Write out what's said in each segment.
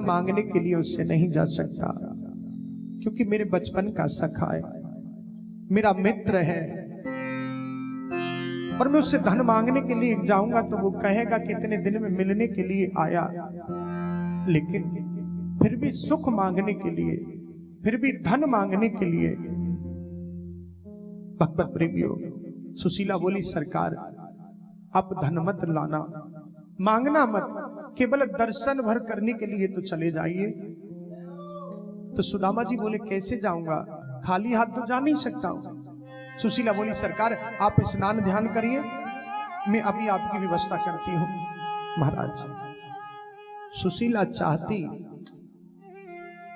मांगने के लिए उससे नहीं जा सकता, क्योंकि मेरे बचपन का सखा है, मेरा मित्र है, और मैं उससे धन मांगने के लिए जाऊंगा तो वो कहेगा कि इतने दिन में मिलने के लिए आया, लेकिन फिर भी सुख मांगने के लिए, फिर भी धन मांगने के लिए। भगवत प्रेमियों, सुशीला बोली सरकार आप धन मत लाना, मांगना मत, केवल दर्शन भर करने के लिए तो चले जाइए। तो सुदामा जी बोले कैसे जाऊंगा, खाली हाथ तो जा नहीं सकता हूं। सुशीला बोली सरकार आप स्नान ध्यान करिए, मैं अभी आपकी व्यवस्था करती हूं। महाराज सुशीला चाहती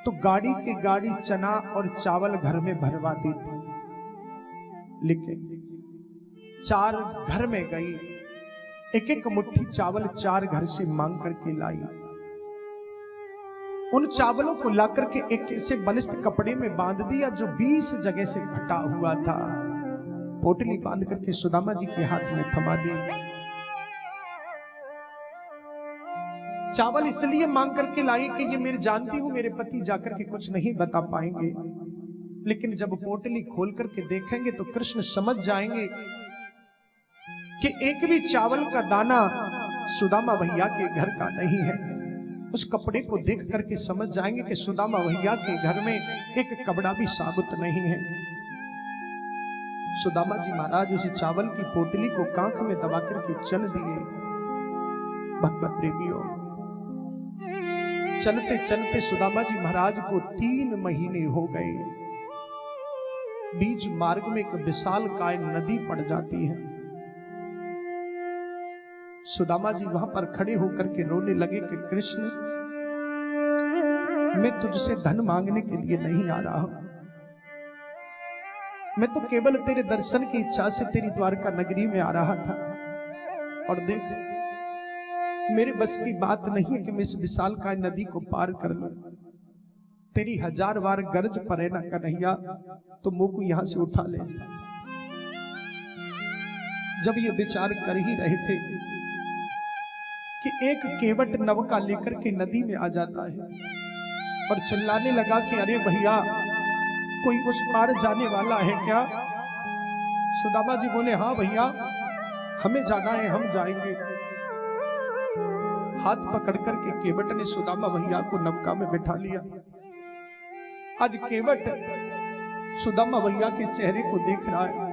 तो गाड़ी के गाड़ी चना और चावल घर में भरवा देती, लेकिन 4 घर में गई, एक एक मुट्ठी चावल 4 घर से मांग करके लाई। उन चावलों को लाकर के एक ऐसे बलिष्ठ कपड़े में बांध दिया जो 20 जगह से फटा हुआ था, पोटली बांध करके सुदामा जी के हाथ में थमा दी। चावल इसलिए मांग करके लाई कि ये मेरे जानती हूं मेरे पति जाकर के कुछ नहीं बता पाएंगे, लेकिन जब पोटली खोल करके देखेंगे तो कृष्ण समझ जाएंगे कि एक भी चावल का दाना सुदामा भैया के घर का नहीं है। उस कपड़े को देख करके समझ जाएंगे कि सुदामा भैया के घर में एक कपड़ा भी साबुत नहीं है। सुदामा जी महाराज उस चावल की पोटली को कांख में दबा करके चल दिए। भगवत प्रेमियों, चलते चलते सुदामा जी महाराज को 3 महीने हो गए। बीच मार्ग में एक विशाल काय नदी पड़ जाती है। सुदामा जी वहां पर खड़े होकर के रोने लगे कि कृष्ण मैं तुझसे धन मांगने के लिए नहीं आ रहा हूं, मैं तो केवल तेरे दर्शन की इच्छा से तेरी द्वारका नगरी में आ रहा था, और देख मेरे बस की बात नहीं है कि मैं इस विशाल काय नदी को पार कर लूं। तेरी 1000 बार गर्ज पड़े ना कन्हैया तो मुंह को यहां से उठा ले। जब ये विचार कर ही रहे थे कि एक केवट नवका लेकर के नदी में आ जाता है और चिल्लाने लगा कि अरे भैया कोई उस पार जाने वाला है क्या? सुदामा जी बोले हाँ भैया हमें जाना है, हम जाएंगे। हाथ पकड़ करके केवट ने सुदामा भैया को नवका में बैठा लिया। आज केवट सुदामा भैया के चेहरे को देख रहा है,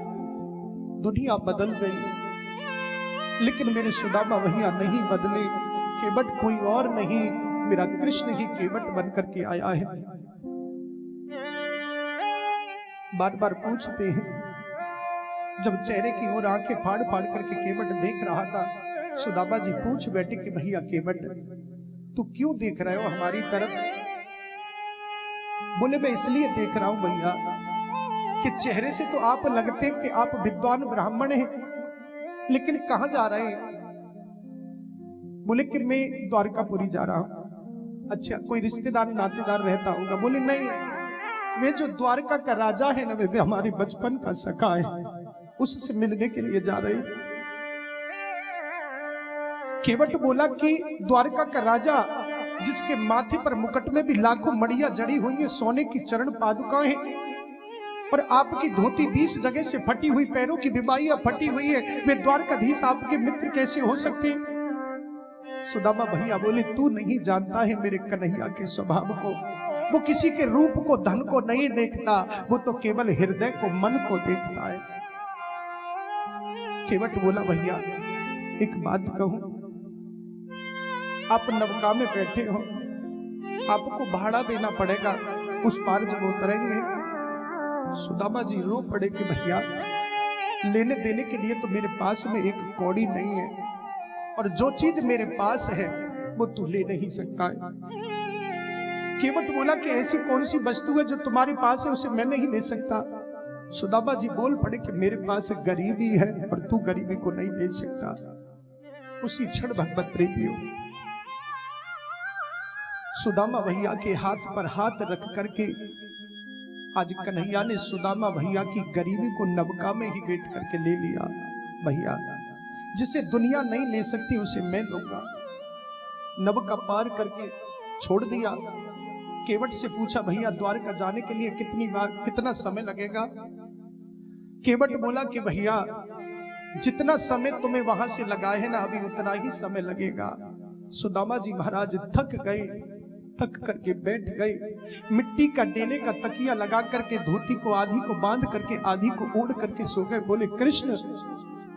दुनिया बदल गई लेकिन मेरे सुदामा भैया नहीं बदले। केवट कोई और नहीं, मेरा कृष्ण ही केवट बनकर के आया है। बार बार पूछते हैं, जब चेहरे की ओर आंखें फाड़ फाड़ करके केवट देख रहा था, सुदामा जी पूछ बैठे कि भैया केवट तू क्यों देख रहे हो हमारी तरफ? बोले मैं इसलिए देख रहा हूं भैया कि चेहरे से तो आप लगते कि आप विद्वान ब्राह्मण हैं, लेकिन कहां जा रहे हैं? बोले कि मैं द्वारकापुरी जा रहा हूं। अच्छा कोई रिश्तेदार नातेदार रहता होगा? बोले नहीं, वे जो द्वारका का राजा है ना, वे हमारे बचपन का सखा है, उससे मिलने के लिए जा रहे हैं। केवट बोला कि द्वारका का राजा जिसके माथे पर मुकुट में भी लाखों मड़ियां जड़ी हुई है, सोने की चरण पादुकाएं हैं, और आपकी धोती 20 जगह से फटी हुई, पैरों की बिबाइयां फटी हुई है, वे द्वारकाधीश आपके मित्र कैसे हो सकते हैं? सुदामा भैया बोले तू नहीं जानता है मेरे कन्हैया के स्वभाव को, वो किसी के रूप को धन को नहीं देखता, वो तो केवल हृदय को मन को देखता है। केवट बोला भैया एक बात कहूं, आप नवका में बैठे हो, आपको भाड़ा देना पड़ेगा उस पार जब उतरेंगे। सुदामा जी रो पड़े कि भैया लेने देने के लिए तो मेरे पास में एक कौड़ी नहीं है, और जो चीज मेरे पास है वो तू ले नहीं सकता है। केवट बोला कि ऐसी कौन सी वस्तु है जो तुम्हारे पास है उसे मैं नहीं ले सकता? सुदामा जी बोल पड़े कि मेरे पास गरीबी है और तू गरीबी को नहीं ले सकता। उसी क्षण भगवत प्रेमियों सुदामा भैया के हाथ पर हाथ रख करके आज कन्हैया ने सुदामा भैया की गरीबी को नवका में ही बैठ करके ले लिया। भैया जिसे दुनिया नहीं ले सकती उसे मैं लूंगा। नवका पार करके छोड़ दिया। केवट से पूछा भैया द्वारका जाने के लिए कितना समय लगेगा? केवट बोला कि भैया जितना समय तुम्हें वहां से लगाए है ना अभी उतना ही समय लगेगा। सुदामा जी महाराज थक गए, थक करके बैठ गए। मिट्टी का डेने का तकिया लगा करके धोती को आधी को बांध करके आधी को ओढ़ करके सो गए। बोले कृष्ण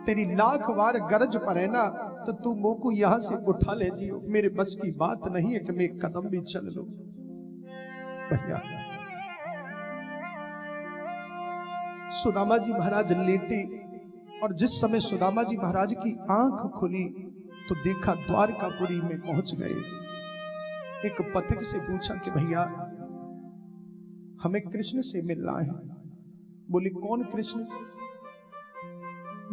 तेरी लाख बार गरज पर है ना तो तू मोको यहां से उठा ले जियो, मेरे बस की बात नहीं है कि मैं एक कदम भी चल लूं। भैया सुदामा जी महाराज लेटे और जिस समय सुदामा जी महाराज की आंख खुली तो देखा द्वारकापुरी में पहुंच गए। एक पथिक से पूछा कि भैया हमें कृष्ण से मिलना है। बोले कौन कृष्ण?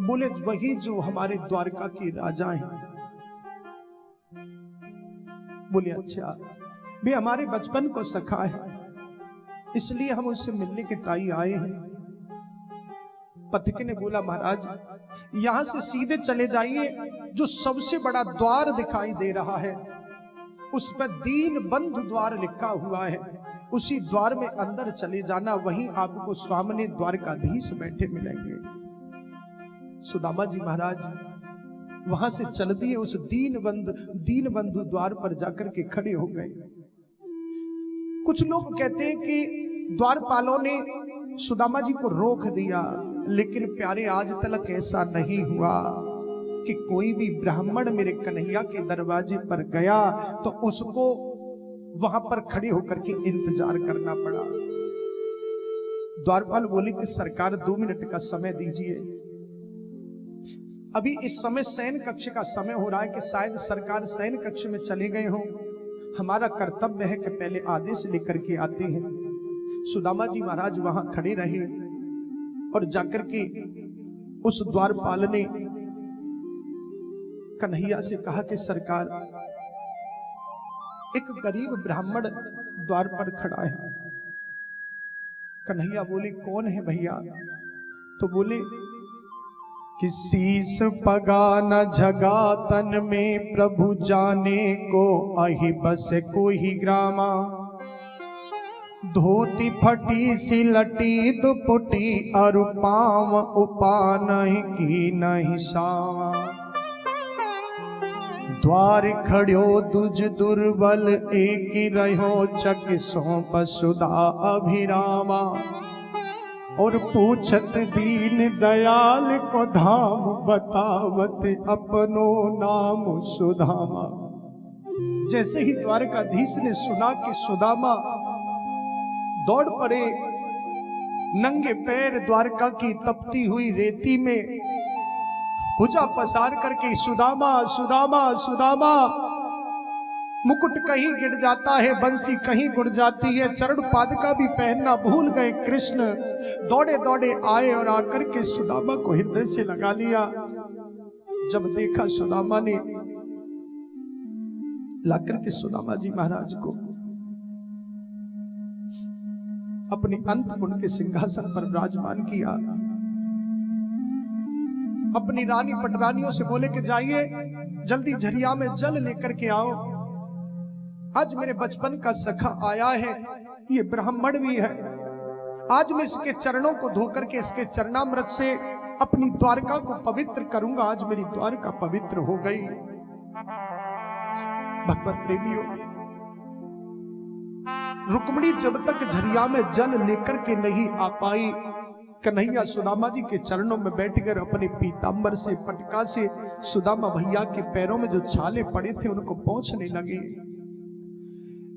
बोले वही जो हमारे द्वारका के राजा हैं। बोले अच्छा, वे हमारे बचपन को सखा है इसलिए हम उससे मिलने के ताई आए हैं। पथिक ने बोला महाराज यहां से सीधे चले जाइए, जो सबसे बड़ा द्वार दिखाई दे रहा है उस पर दीन बंधु द्वार लिखा हुआ है, उसी द्वार में अंदर चले जाना, वहीं आपको सामने द्वारकाधीश बैठे मिलेंगे। सुदामा जी महाराज वहां से चल दिए, उस दीन बंधु द्वार पर जाकर के खड़े हो गए। कुछ लोग कहते हैं कि द्वारपालों ने सुदामा जी को रोक दिया, लेकिन प्यारे आज तक ऐसा नहीं हुआ कि कोई भी ब्राह्मण मेरे कन्हैया के दरवाजे पर गया तो उसको वहां पर खड़े होकर के इंतजार करना पड़ा। द्वारपाल बोले कि सरकार 2 मिनट का समय दीजिए, अभी इस समय शयन कक्ष का समय हो रहा है कि शायद सरकार शयन कक्ष में चले गए हो, हमारा कर्तव्य है कि पहले आदेश लेकर के आते हैं। सुदामा जी महाराज वहां खड़े रहे और जाकर के उस द्वारपाल ने कन्हैया से कहा कि सरकार एक गरीब ब्राह्मण द्वार पर खड़ा है। कन्हैया बोले कौन है भैया? तो बोले कि शीस पगा न झगा तन में प्रभु जाने को अहि बस कोई ग्रामा, धोती फटी सी लटी दुपटी अरु पाव उपा नहीं की नहीं सावा, द्वार खड़ो दुज दुर्बल एक रहो चक सौंप सुधा अभिरामा, और पूछत दीन दयाल को धाम बतावत अपनो नाम सुदामा। जैसे ही द्वारकाधीश ने सुना कि सुदामा दौड़ पड़े, नंगे पैर द्वारका की तपती हुई रेती में भुजा पसार करके सुदामा सुदामा सुदामा, मुकुट कहीं गिर जाता है, बंसी कहीं गुड़ जाती है, चरण पादुका भी पहनना भूल गए कृष्ण। दौड़े दौड़े आए और आकर के सुदामा को हृदय से लगा लिया। जब देखा सुदामा ने लाकर के सुदामा जी महाराज को अपने अंतपुर के सिंहासन पर विराजमान किया, अपनी रानी पटरानियों से बोले कि जाइए जल्दी झरिया में जल लेकर के आओ, आज मेरे बचपन का सखा आया है, ये ब्राह्मण भी है, आज मैं इसके चरणों को धोकर के इसके चरणामृत से अपनी द्वारका को पवित्र करूंगा। आज मेरी द्वारका पवित्र हो गई। भगवत प्रेमियों, रुक्मिणी जब तक झरिया में जल लेकर के नहीं आ पाई, कन्हैया सुदामा जी के चरणों में बैठकर अपने पीतांबर से पटका से सुदामा भैया के पैरों में जो छाले पड़े थे उनको पोंछने लगे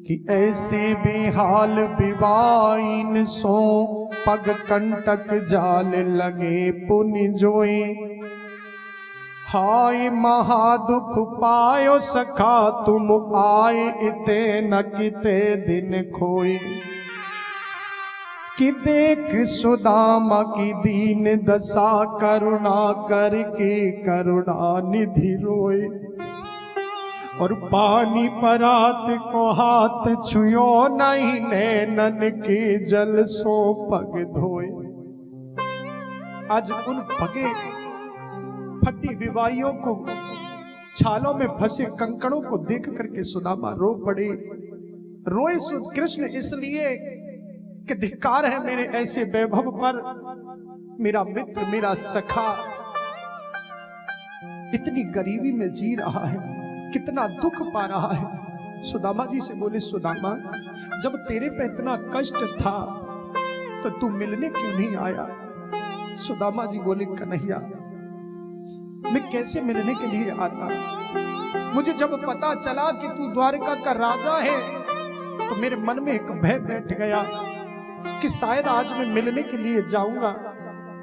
कि ऐसे बेहाल विवाइन सो पग कंटक जाल लगे पुनि जोए, हाय महादुख पायो सखा तुम आए इते न किते दिन खोए, कि देख सुदामा की दीन दशा करुणा करके करुणा निधि रोए, और पानी परात को हाथ छुयो नहीं नैनन के जल सो पग धोए। आज उन भगे फटी विवाहियों को, छालों में फंसे कंकड़ों को देख करके सुदामा रो पड़े रोए सुध कृष्ण इसलिए कि धिक्कार है मेरे ऐसे वैभव पर, मेरा मित्र मेरा सखा इतनी गरीबी में जी रहा है, कितना दुख पा रहा है। सुदामा जी से बोले, सुदामा जब तेरे पे इतना कष्ट था तो तू मिलने क्यों नहीं आया? सुदामा जी बोले, कन्हैया मैं कैसे मिलने के लिए आता? मुझे जब पता चला कि तू द्वारका का राजा है तो मेरे मन में एक भय बैठ गया कि शायद आज मैं मिलने के लिए जाऊंगा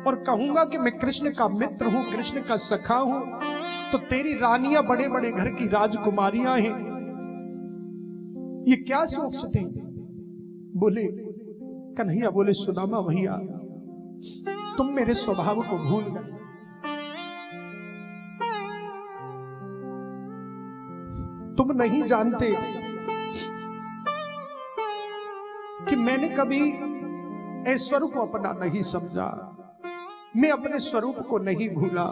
और कहूंगा कि मैं कृष्ण का मित्र हूं, कृष्ण का सखा हूं, तो तेरी रानियां बड़े बड़े घर की राजकुमारियां हैं, ये क्या सोचते? बोले कन्हैया, बोले सुदामा भैया तुम मेरे स्वभाव को भूल गए। तुम नहीं जानते कि मैंने कभी ऐश्वर्य को अपना नहीं समझा, मैं अपने स्वरूप को नहीं भूला।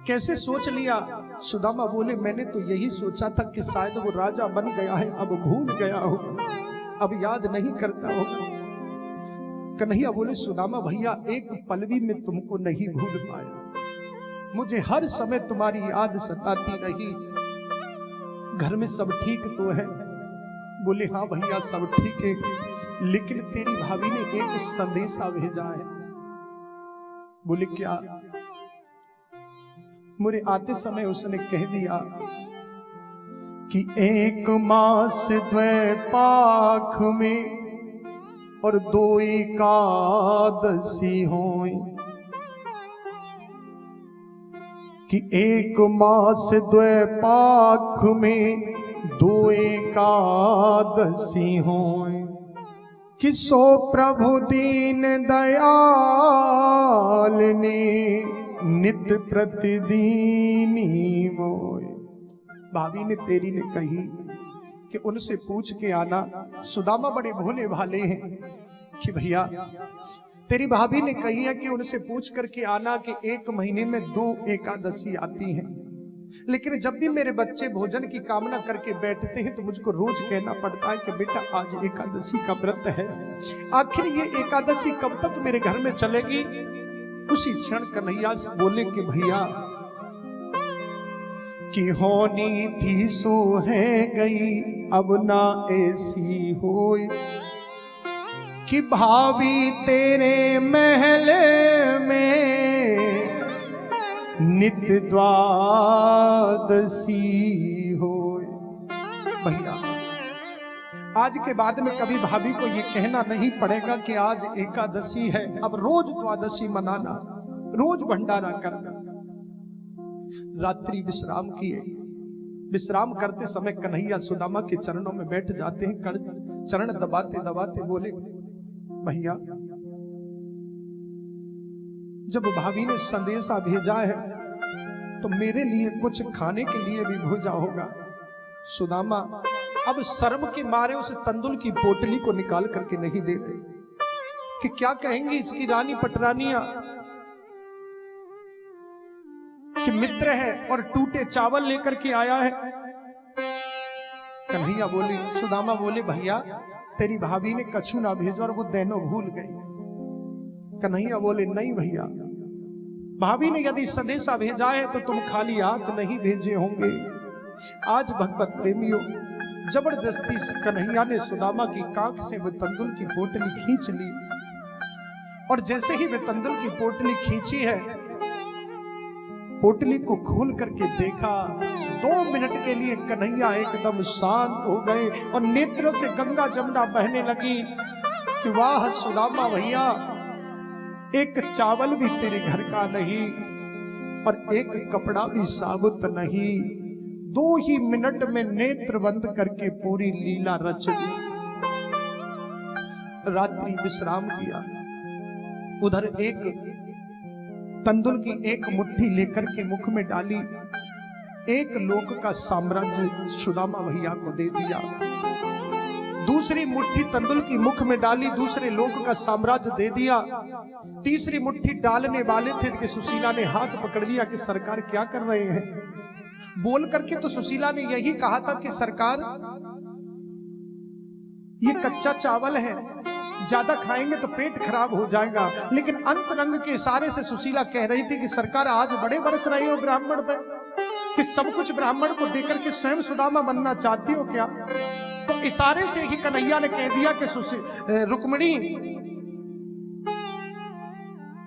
कैसे सोच लिया? सुदामा बोले, मैंने तो यही सोचा था कि शायद वो राजा बन गया है, अब भूल गया हो, अब याद नहीं करता हो। कन्हैया बोले, सुदामा भैया एक पल भी मैं तुमको नहीं भूल पाया, मुझे हर समय तुम्हारी याद सताती रही। घर में सब ठीक तो है? बोले हाँ भैया सब ठीक है, लेकिन तेरी भाभी ने एक संदेशा भेजा है। बोले क्या? मेरे आते समय उसने कह दिया कि 1 मास द्वैपाख में और 2 एकादशी होए, कि 1 मास द्वैपाख में 2 एकादशी होए, कि सो प्रभु दीन दयाल ने नित प्रतिदीनी मोए। भाभी ने तेरी ने कही कि उनसे पूछ के आना। सुदामा बड़े भोले भाले हैं कि भैया तेरी भाभी ने कही है कि उनसे पूछ करके आना कि 1 महीने में 2 एकादशी आती हैं, लेकिन जब भी मेरे बच्चे भोजन की कामना करके बैठते हैं तो मुझको रोज कहना पड़ता है कि बेटा आज एकादशी का व्रत है। आखिर ये एकादशी कब तक मेरे घर में चलेगी? उसी क्षण कन्हैया बोले कि भैया कि होनी थी सो है गई, अब ना ऐसी होए, कि भाभी तेरे महल में नित द्वादशी होए। भैया आज के बाद में कभी भाभी को ये कहना नहीं पड़ेगा कि आज एकादशी है, अब रोज द्वादशी मनाना, रोज भंडारा करना। रात्रि विश्राम किए, विश्राम करते समय कन्हैया सुदामा के चरणों में बैठ जाते हैं। चरण दबाते दबाते बोले, भैया जब भाभी ने संदेशा भेजा है तो मेरे लिए कुछ खाने के लिए भी भेजा होगा। सुदामा अब शर्म के मारे उस तंदुल की पोटली को निकाल करके नहीं दे रहे कि क्या कहेंगी इसकी रानी पटरानियां कि मित्र है और टूटे चावल लेकर के आया है। कन्हैया बोले, सुदामा बोले, भैया तेरी भाभी ने कछु ना भेजो और वो देनो भूल गई। कन्हैया बोले, नहीं भैया, भाभी ने यदि संदेशा भेजा है तो तुम खाली हाथ नहीं भेजे होंगे। आज भगवत प्रेमियों जबरदस्ती कन्हैया ने सुदामा की काख से वो तंदुल की पोटली खींच ली, और जैसे ही वे तंदुल की पोटली खींची है, पोटली को खोल करके देखा, 2 मिनट के लिए कन्हैया एकदम शांत हो गए और नेत्रों से गंगा जमुना बहने लगी कि वाह सुदामा भैया, एक चावल भी तेरे घर का नहीं और एक कपड़ा भी साबुत नहीं। 2 ही मिनट में नेत्र बंद करके पूरी लीला रच दी। रात्रि विश्राम किया। उधर एक तंदुल की एक मुट्ठी लेकर के मुख में डाली, एक लोक का साम्राज्य सुदामा भैया को दे दिया। दूसरी मुट्ठी तंदुल की मुख में डाली, दूसरे लोक का साम्राज्य दे दिया। तीसरी मुट्ठी डालने वाले थे कि सुशीला ने हाथ पकड़ लिया कि सरकार क्या कर रहे हैं। बोल करके तो सुशीला ने यही कहा था कि सरकार ये कच्चा चावल है, ज्यादा खाएंगे तो पेट खराब हो जाएगा। लेकिन अंतरंग के इशारे से सुशीला कह रही थी कि सरकार आज बड़े बरस रहे हो ब्राह्मण पे, कि सब कुछ ब्राह्मण को देकर के स्वयं सुदामा बनना चाहती हो क्या? तो इशारे से ही कन्हैया ने कह दिया कि रुक्मिणी,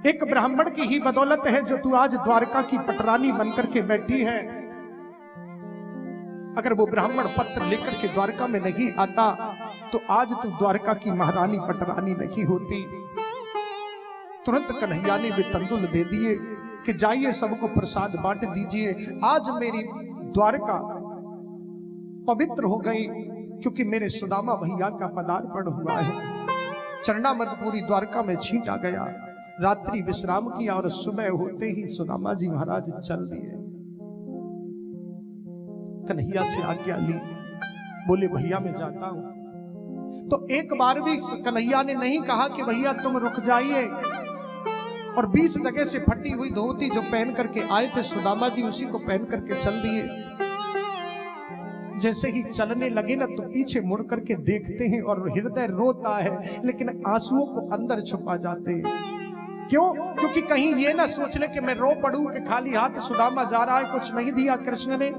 एक ब्राह्मण की ही बदौलत है जो तू आज द्वारका की पटरानी बनकर के बैठी है। अगर वो ब्राह्मण पत्र लेकर के द्वारका में नहीं आता तो आज तू द्वारका की महारानी पटरानी नहीं होती। तुरंत कन्हैया ने भी तंदुल दे दिए कि जाइए सबको प्रसाद बांट दीजिए। आज मेरी द्वारका पवित्र हो गई क्योंकि मेरे सुदामा भैया का पदार्पण हुआ है। चरणामृत पूरी द्वारका में छींटा गया। रात्रि विश्राम किया और सुबह होते ही सुदामा जी महाराज चल दिए। कन्हैया से आज्ञा ली, बोले भैया मैं जाता हूं। तो एक बार भी कन्हैया ने नहीं कहा कि भैया तुम रुक जाइए। और 20 जगह से फटी हुई धोती जो पहन करके आए थे सुदामा जी, उसी को पहन करके चल दिए। जैसे ही चलने लगे ना तो पीछे मुड़ करके देखते हैं और हृदय रोता है, लेकिन आंसुओं को अंदर छुपा जाते हैं। क्यों? क्योंकि कहीं ये ना सोच ले कि मैं रो पड़ूं कि खाली हाथ सुदामा जा रहा है, कुछ नहीं दिया कृष्ण ने।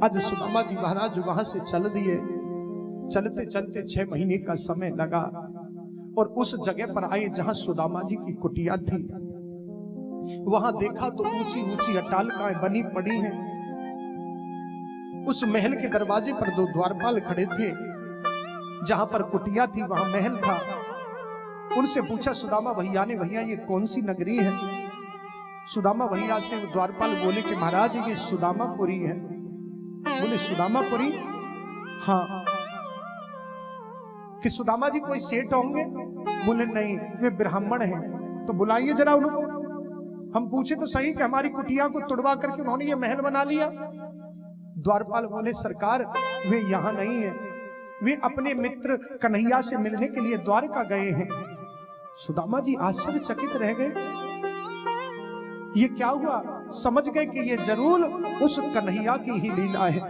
आज सुदामा जी महाराज वहां से चल दिए। चलते चलते 6 महीने का समय लगा और उस जगह पर आए जहां सुदामा जी की कुटिया थी। वहां देखा तो ऊंची ऊंची अट्टालिकाएं बनी पड़ी हैं। उस महल के दरवाजे पर 2 द्वारपाल खड़े थे। जहां पर कुटिया थी वहां महल था। उनसे पूछा सुदामा भैया ने, भैया ये कौन सी नगरी है? सुदामा भैया से द्वारपाल बोले कि महाराज ये सुदामापुरी है। बोले सुदामापुरी? हाँ। कि सुदामा जी कोई सेठ होंगे? बोले नहीं, वे ब्राह्मण हैं। तो बुलाइए जरा उनको, हम पूछे तो सही कि हमारी कुटिया को तुड़वा करके उन्होंने ये महल बना लिया। द्वारपाल बोले सरकार वे यहाँ नहीं है, वे अपने मित्र कन्हैया से मिलने के लिए द्वारका गए हैं। सुदामा जी आश्चर्यचकित रह गए, ये क्या हुआ? समझ गए कि ये जरूर उस कन्हैया की ही लीला है।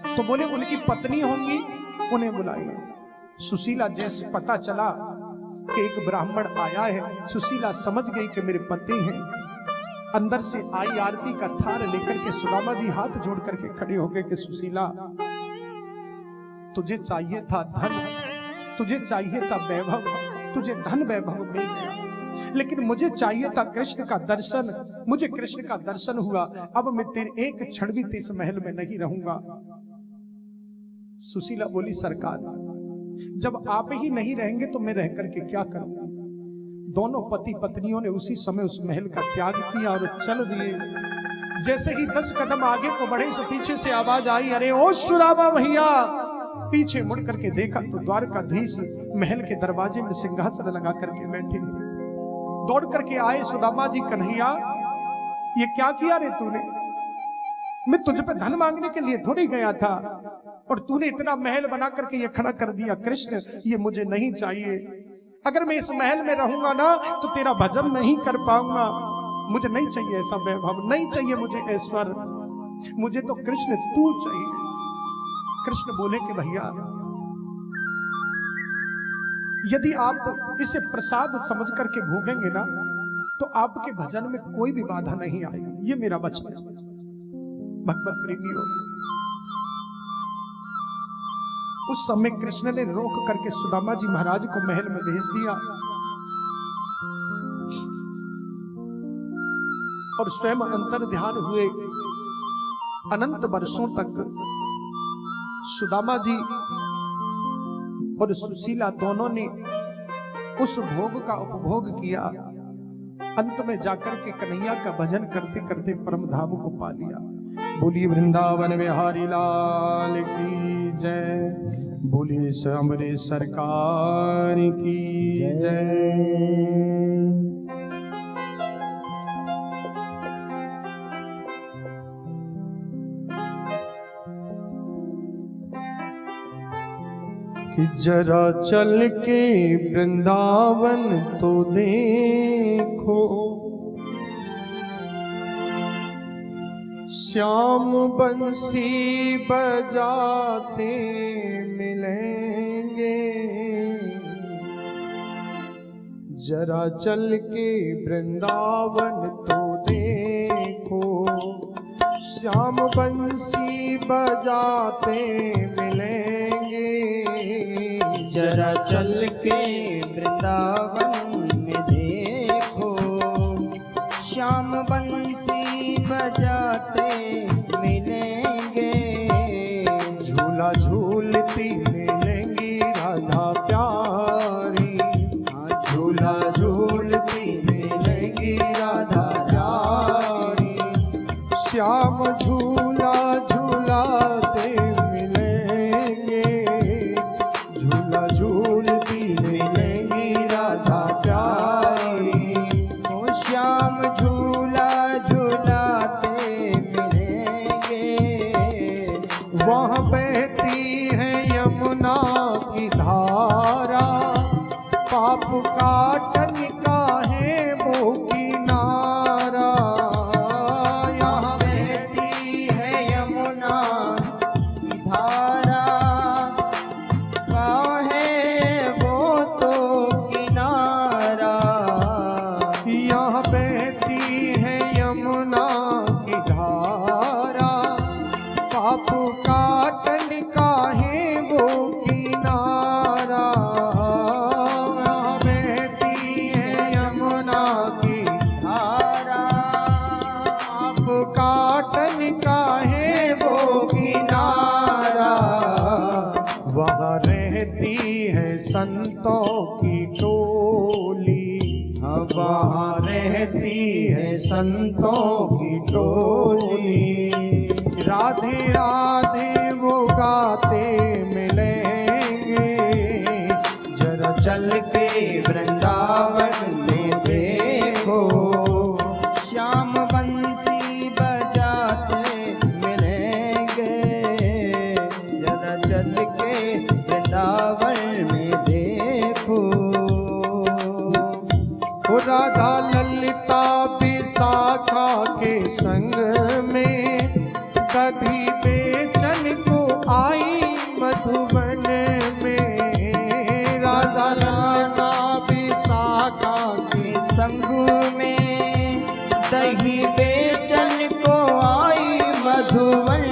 तो बोले उनकी पत्नी होंगी, उन्हें बुलाइए। सुशीला जैसे पता चला कि एक ब्राह्मण आया है, सुशीला समझ गई कि मेरे पति हैं। अंदर से आई आरती का थाल लेकर के सुदामा जी हाथ जोड़ करके खड़े हो गए कि सुशीला तुझे चाहिए था धन, तुझे चाहिए था वैभव, तुझे धन वैभव मिल गया, लेकिन मुझे चाहिए था कृष्ण का दर्शन। मुझे कृष्ण का दर्शन हुआ, अब मैं तेरे एक क्षण भी इस महल में नहीं रहूंगा। सुशीला बोली सरकार जब आप ही नहीं रहेंगे तो मैं रह करके क्या करूंगा? दोनों पति पत्नियों ने उसी समय उस महल का त्याग किया और चल दिए। जैसे ही 10 कदम आगे को बढ़े तो पीछे से आवाज आई, अरे ओ सुदामा भैया। पीछे मुड़ करके देखा तो द्वारकाधीश महल के दरवाजे में सिंहासन लगा करके बैठे। दौड़ करके आए सुदामा जी, कन्हैया ये क्या किया रे तूने? मैं तुझ पे धन मांगने के लिए थोड़ी गया था और तूने इतना महल बना करके ये खड़ा कर दिया। कृष्ण ये मुझे नहीं चाहिए। अगर मैं इस महल में रहूंगा ना तो तेरा भजन नहीं कर पाऊंगा। मुझे नहीं चाहिए ऐसा वैभव, नहीं चाहिए मुझे ऐश्वर्य, मुझे तो कृष्ण तू चाहिए। कृष्ण बोले कि भैया यदि आप इसे प्रसाद समझ करके भोगेंगे ना तो आपके भजन में कोई भी बाधा नहीं आएगी, ये मेरा वचन है। भगवत प्रेमियों, उस समय कृष्ण ने रोक करके सुदामा जी महाराज को महल में भेज दिया और स्वयं अंतर ध्यान हुए। अनंत वर्षों तक सुदामा जी और सुशीला दोनों ने उस भोग का उपभोग किया। अंत में जाकर के कन्हैया का भजन करते करते परम धाम को पा लिया। बोलिए वृंदावन बिहारी लाल की जय, बोलिए अमृत सरकार की जय। कि जरा चल के वृंदावन तो देखो, श्याम बंसी बजाते मिलेंगे, जरा चल के वृंदावन तो देखो। श्याम बंसी बजाते मिलेंगे, जरा चल के वृंदावन में देखो। श्याम बंसी बजाते मिलेंगे, झूला झूलती मिलेंगी राधा प्यारी। झूला झूलती मिलेंगी राधा प्यारी। श्याम झूला झूलाते मिलेंगे, झूला झूलती मिलेंगी राधा प्यारी। ओ श्याम झूला झूलाते मिलेंगे, वहाँ बहती है यमुना की धारा, पाप काटन का है वो किनारा। यहाँ बहती है यमुना की धारा, का है वो तो किनारा। यहाँ बहती है यमुना की धारा, पाप काटन का है वो किनारा। यहाँ बहती है यमुना की धारा, पाप काटन का है वो किनारा। वहाँ रहती है संतों की टोली, वहाँ रहती है संतों की टोली। राधे राधे वो गाते मिलेंगे, जरा चल के वृंदावन में देखो। श्याम बंसी बजाते मिलेंगे, जरा चल के वृंदावन में देखो। वो राधा ललिता विशाखा के संग में, दधी बेचन को आई मधुबन में। राधा ललिता विशाखा के संग में, दही बेचन को आई मधुबन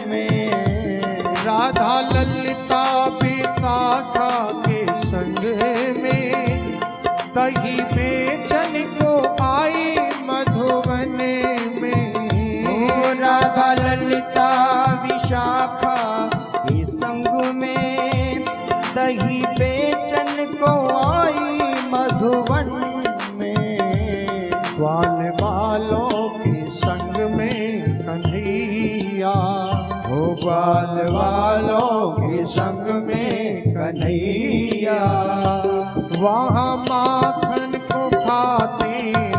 में। राधा ललिता विशाखा के संग में, दही बेचन को आई मधुबन में। ओ राधा ललिता विशाखा के संग में, दही बेचन को आई मधुबन में। ग्वाल वालों के संग में कन्हैया, हो ग्वाल वालों के संग में कन्हैया। वहाँ माखन को खाते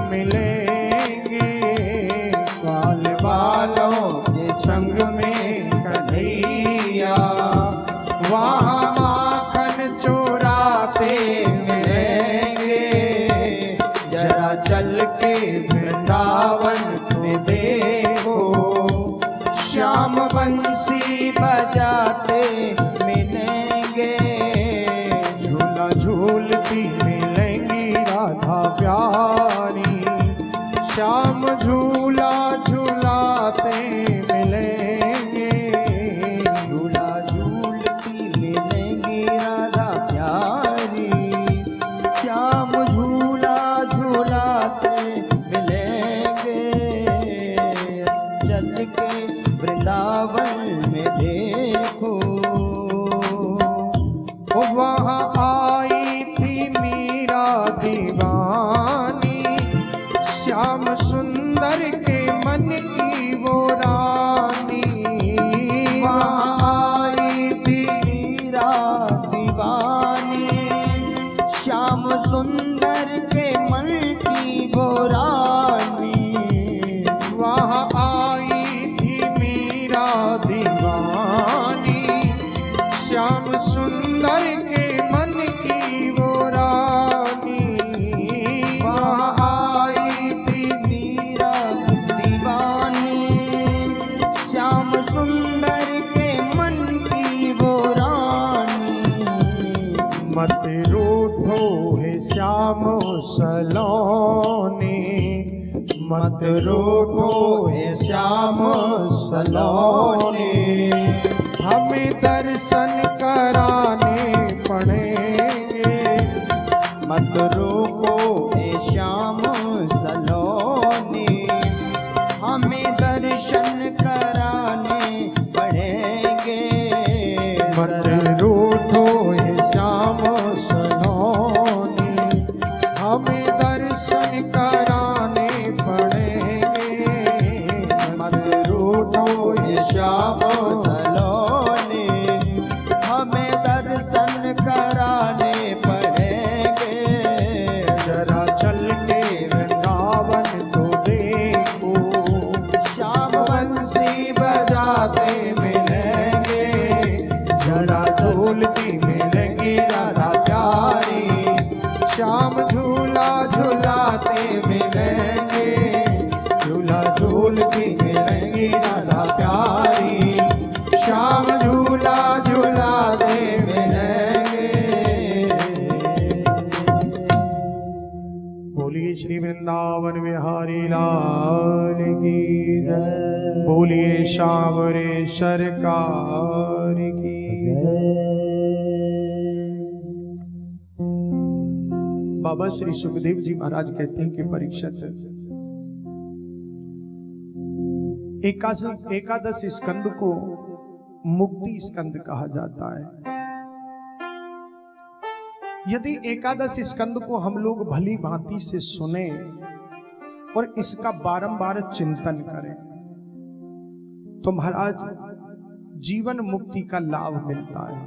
मिलेंगे, ग्वाल वालों के संग में कन्हैया। वहाँ माखन चोराते मिलेंगे, जरा चल के वृंदावन में देखो। श्याम बंसी बजाते मिलेंगे, झूला झूलती मिलेंगी राधा प्यारी। श्याम झूला झूलाते मिलेंगे, झूला झूलती मिलेंगी राधा प्यारी। श्याम झूला झूलाते मिलेंगे, चल के वृंदावन में देखो। वहाँ आई थी मीरा दीवानी, श्याम सुंदर के मन की वो रानी। वहाँ आई थी मीरा दीवानी, श्याम सुंदर के मन की वो रानी। वहाँ आई थी मीरा दीवानी, श्याम सुंदर के मन की वो रानी। वहाँ आई थी मीरा दीवानी, मत रूठो है श्याम सलोने, मत रूठो है श्याम सलोने, हमें दर्शन कराने पड़ेंगे। मत रोको ए श्याम सलोने, हमें दर्शन कराने पड़ेंगे। मत रूठो है श्याम सलोने, हमें दर्शन कराने पड़ेंगे। मत रूठो ए श्याम सलोने, हमें दर्शन कराने पड़ेंगे। जरा चल के वृंदावन तो देखो, श्याम बंसी बजाते मिलेंगे। जरा झूलती मिलेंगी राधा प्यारी, श्याम झूला झूलाते मिलेंगे। झूला झूलती मिलेंगी राधा प्यारी, श्याम झूला झूलाते मिलेंगे। बोलिए श्री वृंदावन बिहारी लाल की जय। बोलिए श्यामरे सरकार की जय। बाबा श्री सुखदेव जी महाराज कहते हैं कि परीक्षित, एकादश स्कंद को मुक्ति स्कंद कहा जाता है। यदि एकादश स्कंद को हम लोग भली भांति से सुने और इसका बारंबार चिंतन करें तो महाराज जीवन मुक्ति का लाभ मिलता है।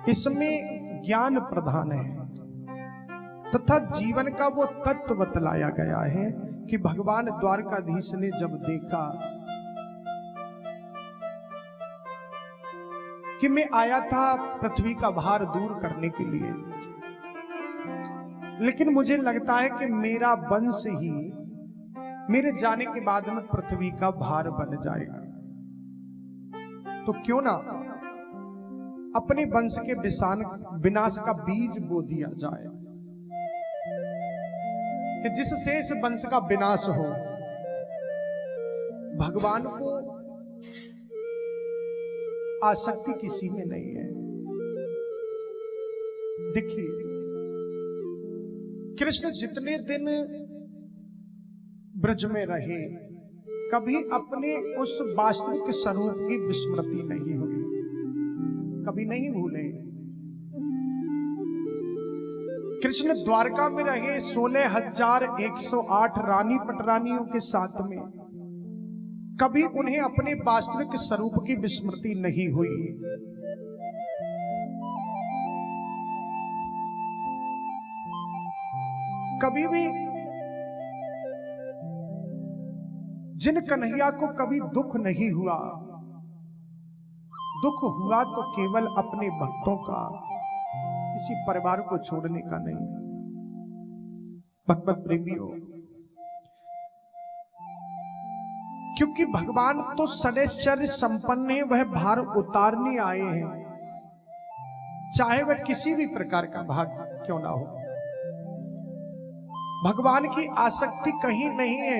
इसमें ज्ञान प्रधान है तथा जीवन का वो तत्व बतलाया गया है कि भगवान द्वारकाधीश ने जब देखा कि मैं आया था पृथ्वी का भार दूर करने के लिए, लेकिन मुझे लगता है कि मेरा वंश ही मेरे जाने के बाद में पृथ्वी का भार बन जाएगा, तो क्यों ना अपने वंश के विनाश का बीज बो दिया जाए कि जिससे इस वंश का विनाश हो। भगवान को आसक्ति किसी में नहीं है। देखिए कृष्ण जितने दिन ब्रज में रहे कभी अपने उस वास्तविक स्वरूप की विस्मृति नहीं हुई, कभी नहीं भूले। कृष्ण द्वारका में रहे 16,108 रानी पटरानियों के साथ में, कभी उन्हें अपने वास्तविक स्वरूप की विस्मृति नहीं हुई। कभी भी जिन कन्हैया को कभी दुख नहीं हुआ, दुख हुआ तो केवल अपने भक्तों का, किसी परिवार को छोड़ने का नहीं। भगवत प्रेमियों, क्योंकि भगवान तो षडैश्वर्य संपन्न है, वह भार उतारने आए हैं, चाहे वह किसी भी प्रकार का भाग क्यों ना हो। भगवान की आसक्ति कहीं नहीं है,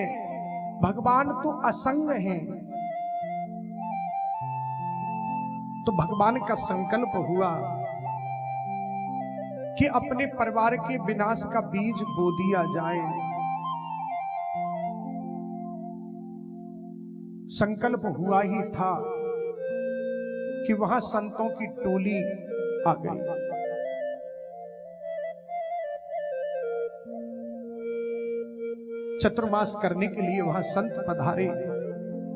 भगवान तो असंग हैं। तो भगवान का संकल्प हुआ कि अपने परिवार के विनाश का बीज बो दिया जाए। संकल्प हुआ ही था कि वहां संतों की टोली आ गई। चतुर्मास करने के लिए वहां संत पधारे।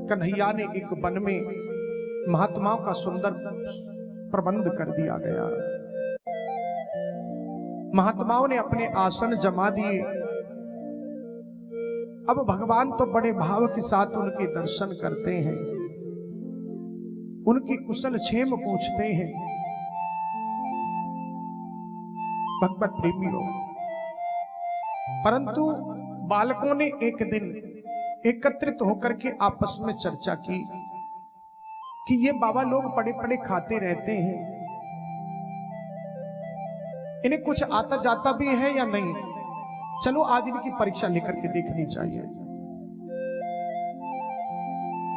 कन्हैया ने एक वन में महात्माओं का सुंदर प्रबंध कर दिया गया। महात्माओं ने अपने आसन जमा दिए। अब भगवान तो बड़े भाव के साथ उनके दर्शन करते हैं, उनकी कुशल क्षेम पूछते हैं। भगवत प्रेमियों, परंतु बालकों ने एक दिन एकत्रित होकर के आपस में चर्चा की कि ये बाबा लोग पड़े पड़े खाते रहते हैं, इन्हें कुछ आता जाता भी है या नहीं? चलो आज इनकी परीक्षा लेकर के देखनी चाहिए।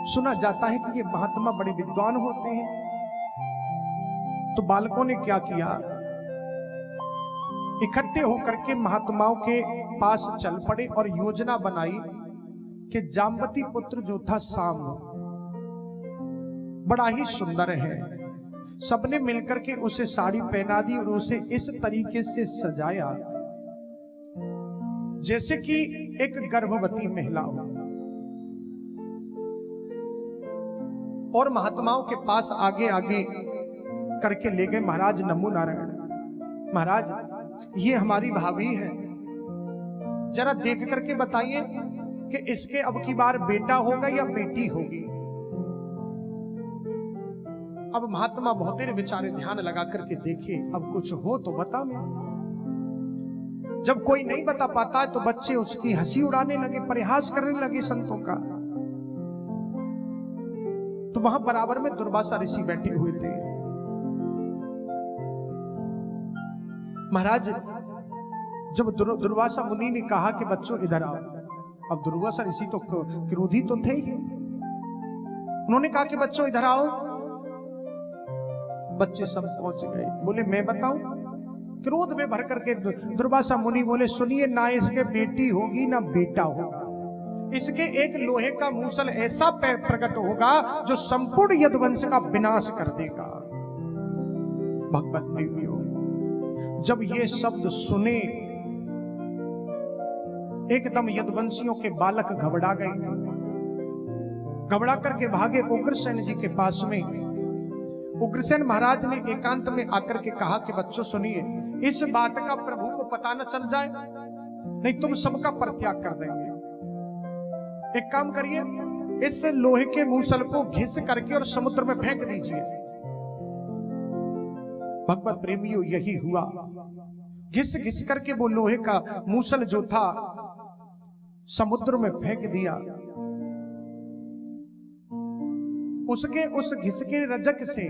सुना जाता है कि ये महात्मा बड़े विद्वान होते हैं। तो बालकों ने क्या किया, इकट्ठे होकर के महात्माओं के पास चल पड़े और योजना बनाई कि जाम्बती पुत्र जो था साम बड़ा ही सुंदर है, सबने मिलकर के उसे साड़ी पहना दी और उसे इस तरीके से सजाया जैसे कि एक गर्भवती महिला हो। और महात्माओं के पास आगे आगे करके ले गए। महाराज नमो नारायण, महाराज ये हमारी भाभी है, जरा देख करके बताइए कि इसके अब की बार बेटा होगा या बेटी होगी। अब महात्मा बहुत देर बेचारे ध्यान लगा करके देखे, अब कुछ हो तो बता मैं। जब कोई नहीं बता पाता है तो बच्चे उसकी हंसी उड़ाने लगे, परिहास करने लगे संतों का। तो वहां बराबर में दुर्वासा ऋषि बैठे हुए थे। महाराज जब दुर्वासा मुनि ने कहा कि बच्चों इधर आओ, अब दुर्वासा ऋषि तो क्रोधी तो थे ही। उन्होंने कहा कि बच्चों इधर आओ। बच्चे सब पहुंच गए। बोले मैं बताऊं? क्रोध में भर करके दुर्वासा मुनि बोले सुनिए, ना इसके बेटी होगी ना बेटा होगा, इसके एक लोहे का मूसल ऐसा प्रकट होगा जो संपूर्ण यदुवंश का विनाश कर देगा। भगवत देवियों, जब ये शब्द सुने एकदम यदुवंशियों के बालक घबरा गए, घबरा करके भागे उग्रसेन जी के पास में। उग्रसेन महाराज ने एकांत में आकर के कहा कि बच्चों सुनिए, इस बात का प्रभु को पता न चल जाए, नहीं तुम सबका परित्याग कर देंगे। एक काम करिए, इस लोहे के मूसल को घिस करके और समुद्र में फेंक दीजिए। भगवत प्रेमियों यही हुआ। घिस घिस करके वो लोहे का मूसल जो था समुद्र में फेंक दिया। उसके उस घिस के रजक से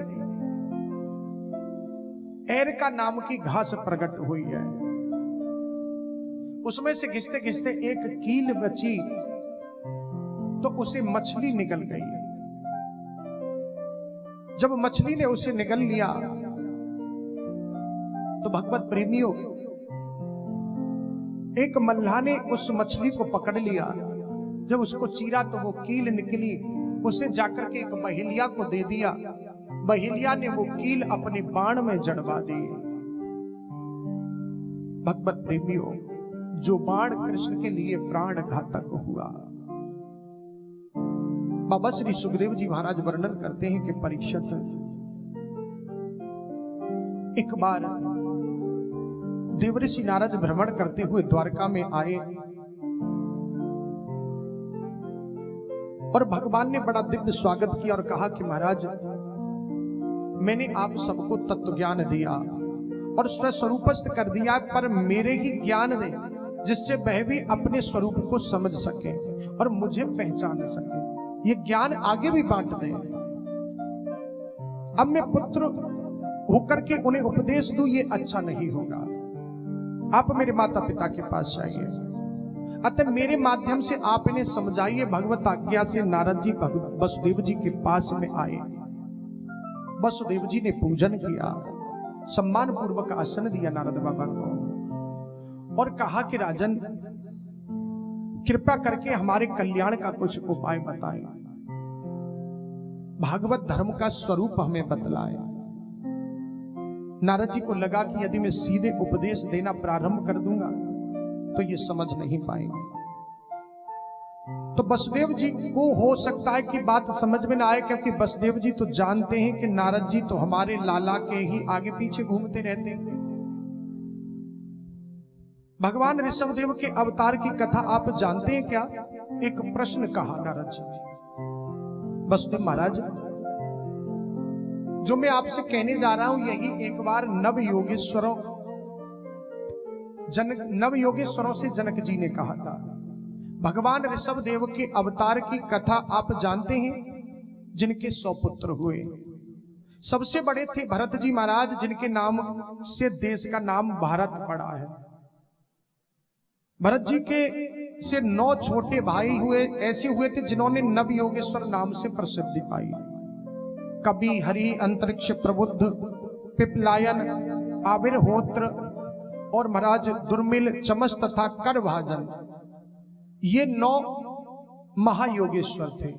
एरका नाम की घास प्रकट हुई है। उसमें से घिसते घिसते एक कील बची तो उसे मछली निकल गई। जब मछली ने उसे निगल लिया तो भगवत प्रेमियों एक मल्लाह ने उस मछली को पकड़ लिया। जब उसको चीरा तो वो कील निकली, उसे जाकर के एक बहेलिया को दे दिया। बहेलिया ने वो कील अपने बाण में जड़वा दी। भगवत प्रेमियों, जो बाण कृष्ण के लिए प्राण घातक हुआ। बाबा श्री सुखदेव जी महाराज वर्णन करते हैं कि परीक्षित एक बार देवर्षि नारद भ्रमण करते हुए द्वारका में आए और भगवान ने बड़ा दिव्य स्वागत किया और कहा कि महाराज मैंने आप सबको तत्व ज्ञान दिया और स्वस्वरूपस्थ कर दिया, पर मेरे ही ज्ञान दे जिससे वह भी अपने स्वरूप को समझ सके और मुझे पहचान सके। ये ज्ञान आगे भी बांट दें। अब मैं पुत्र होकर के उन्हें उपदेश दूं, ये अच्छा नहीं होगा। आप मेरे माता पिता के पास जाइए, अतः मेरे माध्यम से आप इन्हें समझाइए। भगवत आज्ञा से नारद जी वसुदेव जी के पास में आए। वसुदेव जी ने पूजन किया, सम्मान पूर्वक आसन दिया नारद बाबा को और कहा कि राजन कृपा करके हमारे कल्याण का कुछ उपाय बताएं, भागवत धर्म का स्वरूप हमें बतलाएं। नारद जी को लगा कि यदि मैं सीधे उपदेश देना प्रारंभ कर दूंगा तो ये समझ नहीं पाएंगे। तो वसुदेव जी को हो सकता है कि बात समझ में ना आए, क्योंकि वसुदेव जी तो जानते हैं कि नारद जी तो हमारे लाला के ही आगे पीछे घूमते रहते हैं। भगवान ऋषभदेव के अवतार की कथा आप जानते हैं क्या? एक प्रश्न कहा नारद जी ने। वसुदेव महाराज, जो मैं आपसे कहने जा रहा हूं यही एक बार नव योगेश्वरों से जनक जी ने कहा था। भगवान ऋषभदेव के अवतार की कथा आप जानते हैं, जिनके 100 पुत्र हुए। सबसे बड़े थे भरत जी महाराज, जिनके नाम से देश का नाम भारत पड़ा है। भरत जी के से 9 छोटे भाई हुए, ऐसे हुए थे जिन्होंने नव योगेश्वर नाम से प्रसिद्धि पाई। कवि, हरि, अंतरिक्ष प्रबुद्ध, पिपलायन, आविर्होत्र और महाराज दुर्मिल, चमस तथा करभाजन, ये 9 महायोगेश्वर थे।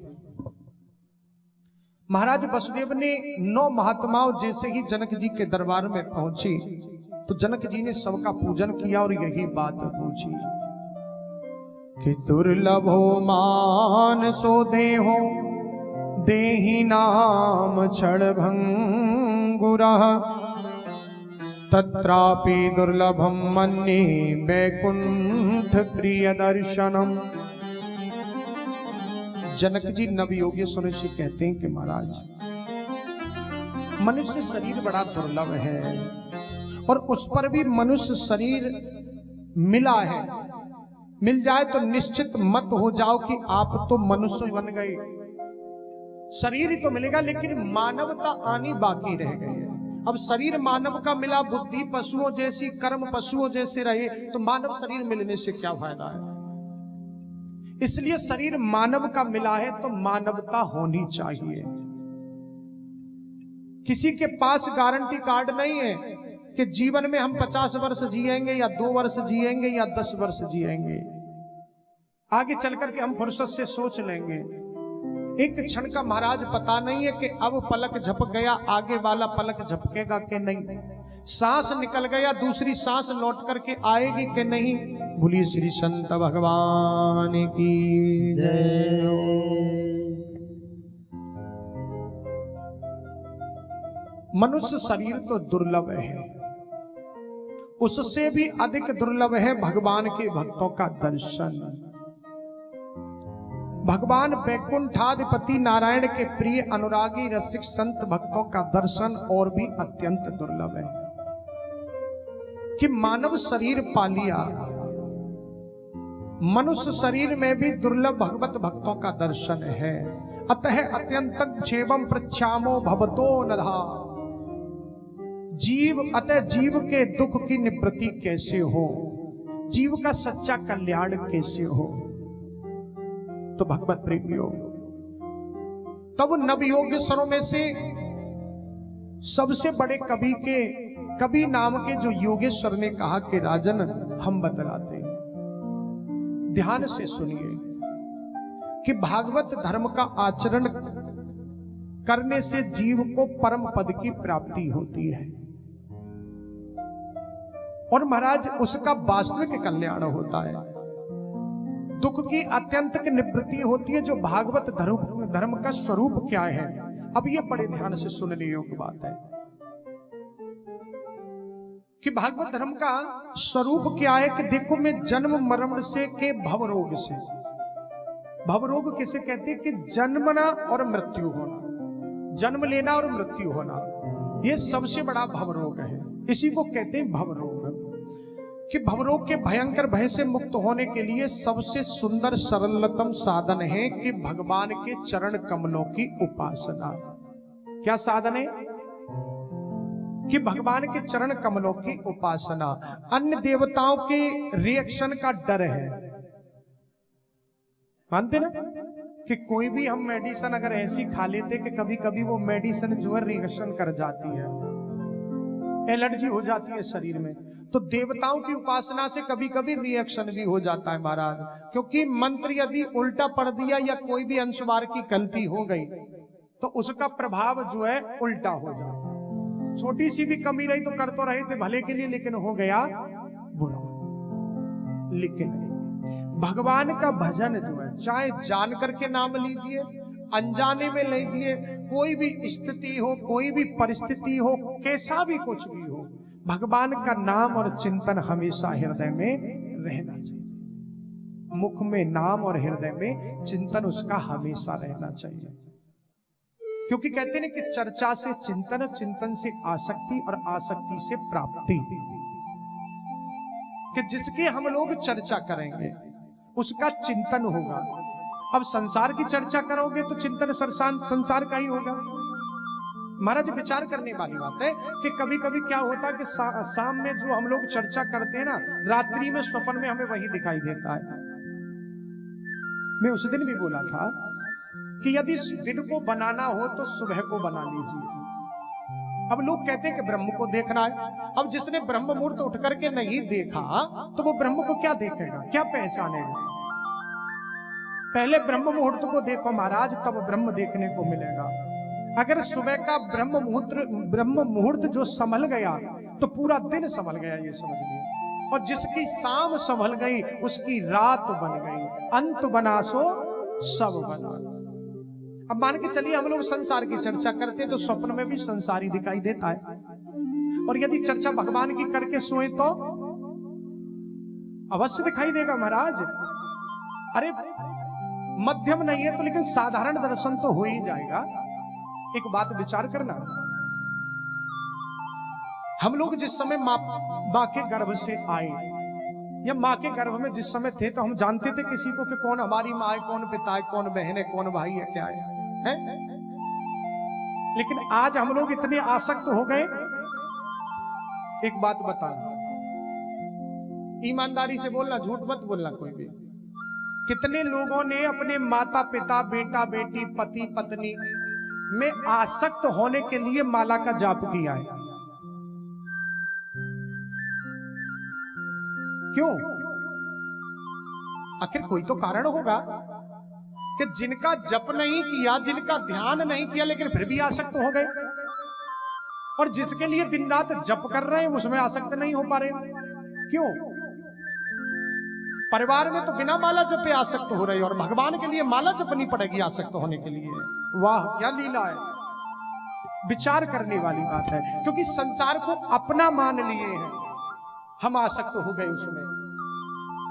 महाराज वसुदेव ने 9 महात्माओं जैसे ही जनक जी के दरबार में पहुंची तो जनक जी ने सबका पूजन किया और यही बात पूछी कि दुर्लभो मान सो देहो देहि नाम क्षण भंगुरा तत्रापि दुर्लभम मन्ये वैकुंठ प्रिय दर्शनम। जनक जी नवयोगेश्वर से कहते हैं कि महाराज, मनुष्य शरीर बड़ा दुर्लभ है और उस पर भी मनुष्य शरीर मिला है। मिल जाए तो निश्चित मत हो जाओ कि आप तो मनुष्य बन गए। शरीर ही तो मिलेगा लेकिन मानवता आनी बाकी रह गई है। अब शरीर मानव का मिला, बुद्धि पशुओं जैसी, कर्म पशुओं जैसे रहे तो मानव शरीर मिलने से क्या फायदा है। इसलिए शरीर मानव का मिला है तो मानवता होनी चाहिए। किसी के पास गारंटी कार्ड नहीं है कि जीवन में हम 50 वर्ष जिएंगे या 2 वर्ष जिएंगे या 10 वर्ष जिएंगे। आगे चलकर के हम फुर्सत से सोच लेंगे। एक क्षण का महाराज पता नहीं है कि अब पलक झपक गया, आगे वाला पलक झपकेगा कि नहीं। सांस निकल गया, दूसरी सांस लौट करके आएगी कि नहीं। बोलिए श्री संत भगवान की जय। मनुष्य शरीर तो दुर्लभ है, उससे भी अधिक दुर्लभ है भगवान के भक्तों का दर्शन। भगवान वैकुंठाधिपति नारायण के प्रिय अनुरागी रसिक संत भक्तों का दर्शन और भी अत्यंत दुर्लभ है। कि मानव शरीर पा लिया, मनुष्य शरीर में भी दुर्लभ भगवत भक्तों का दर्शन है। अतः अत्यंत क्षेमम प्रच्छामो भवतो नधा। जीव, अतः जीव के दुख की निवृत्ति कैसे हो, जीव का सच्चा कल्याण कैसे हो। तो भगवत प्रेमियों, तब नवयोगेश्वरों में से सबसे बड़े कवि के, कवि नाम के जो योगेश्वर ने कहा कि राजन हम बतलाते हैं, ध्यान से सुनिए कि भागवत धर्म का आचरण करने से जीव को परम पद की प्राप्ति होती है और महाराज उसका वास्तविक कल्याण होता है। दुख की अत्यंत निवृत्ति होती है। जो भागवत धर्म का स्वरूप क्या है, अब ये बड़े ध्यान से सुनने योग्य बात है कि भागवत धर्म का स्वरूप क्या है। कि देखो, मैं जन्म मरण से के भवरोग से, भवरोग किसे कहते हैं कि जन्मना और मृत्यु होना, जन्म लेना और मृत्यु होना, ये सबसे बड़ा भवरोग है। इसी को कहते हैं भवरोग। कि भवरोग के भयंकर भय से मुक्त होने के लिए सबसे सुंदर सरलतम साधन है कि भगवान के चरण कमलों की उपासना। क्या साधन है? कि भगवान के चरण कमलों की उपासना। अन्य देवताओं के रिएक्शन का डर है, मानते ना कि कोई भी हम मेडिसिन अगर ऐसी खा लेते कि कभी कभी वो मेडिसिन जो है रिएक्शन कर जाती है, एलर्जी हो जाती है शरीर में, तो देवताओं की उपासना से कभी कभी रिएक्शन भी हो जाता है महाराज। क्योंकि मंत्र यदि उल्टा पढ़ दिया या कोई भी अंशवार की गलती हो गई तो उसका प्रभाव जो है उल्टा हो जाए। छोटी सी भी कमी रही तो कर तो रहे थे भले के लिए, लेकिन हो गया बुरा। लेकिन भगवान का भजन जो है, चाहे जान करके नाम लीजिए, अनजाने में लीजिए, कोई भी स्थिति हो, कोई भी परिस्थिति हो, कैसा भी कुछ भी हो, भगवान का नाम और चिंतन हमेशा हृदय में रहना चाहिए। मुख में नाम और हृदय में चिंतन उसका हमेशा रहना चाहिए। क्योंकि कहते हैं कि चर्चा से चिंतन, चिंतन से आसक्ति और आसक्ति से प्राप्ति। कि जिसकी हम लोग चर्चा करेंगे उसका चिंतन होगा। अब संसार की चर्चा करोगे तो चिंतन संसार का ही होगा। महाराज विचार करने वाली बात है कि कभी कभी क्या होता है कि शाम में जो हम लोग चर्चा करते हैं ना, रात्रि में स्वप्न में हमें वही दिखाई देता है। मैं उस दिन भी बोला था कि यदि दिन को बनाना हो तो सुबह को बना लीजिए। अब लोग कहते हैं कि ब्रह्म को देखना है। अब जिसने ब्रह्म मुहूर्त उठ करके नहीं देखा तो वो ब्रह्म को क्या देखेगा, क्या पहचानेगा? पहले ब्रह्म मुहूर्त को देखो महाराज, तब ब्रह्म देखने को मिलेगा। अगर सुबह का ब्रह्म मुहूर्त जो संभल गया तो पूरा दिन संभल गया, ये समझ लिया। और जिसकी शाम संभल गई उसकी रात बन गई। अंत बना सो सब बना। अब मान के चलिए हम लोग संसार की चर्चा करते हैं तो स्वप्न में भी संसारी दिखाई देता है, और यदि चर्चा भगवान की करके सोए तो अवश्य दिखाई देगा महाराज। अरे मध्यम नहीं है तो लेकिन साधारण दर्शन तो हो ही जाएगा। एक बात विचार करना, हम लोग जिस समय मां के गर्भ से आए या मां के गर्भ में जिस समय थे तो हम जानते थे किसी को कि कौन हमारी मां है, कौन पिता है, कौन बहन है, कौन भाई है, क्या है? लेकिन आज हम लोग इतने आसक्त हो गए। एक बात बताना, ईमानदारी से बोलना, झूठ मत बोलना कोई भी। कितने लोगों ने अपने माता पिता, बेटा बेटी, पति पत्नी में आसक्त होने के लिए माला का जाप किया है? क्यों? आखिर कोई तो कारण होगा कि जिनका जप नहीं किया, जिनका ध्यान नहीं किया, लेकिन फिर भी आसक्त हो गए, और जिसके लिए दिन रात जप कर रहे हैं उसमें आसक्त नहीं हो पा रहे। क्यों? परिवार में तो बिना माला जपे आसक्त हो रही, और भगवान के लिए माला जपनी पड़ेगी आसक्त होने के लिए। वाह क्या लीला है! विचार करने वाली बात है, क्योंकि संसार को अपना मान लिए हैं, हम आसक्त हो गए उसमें।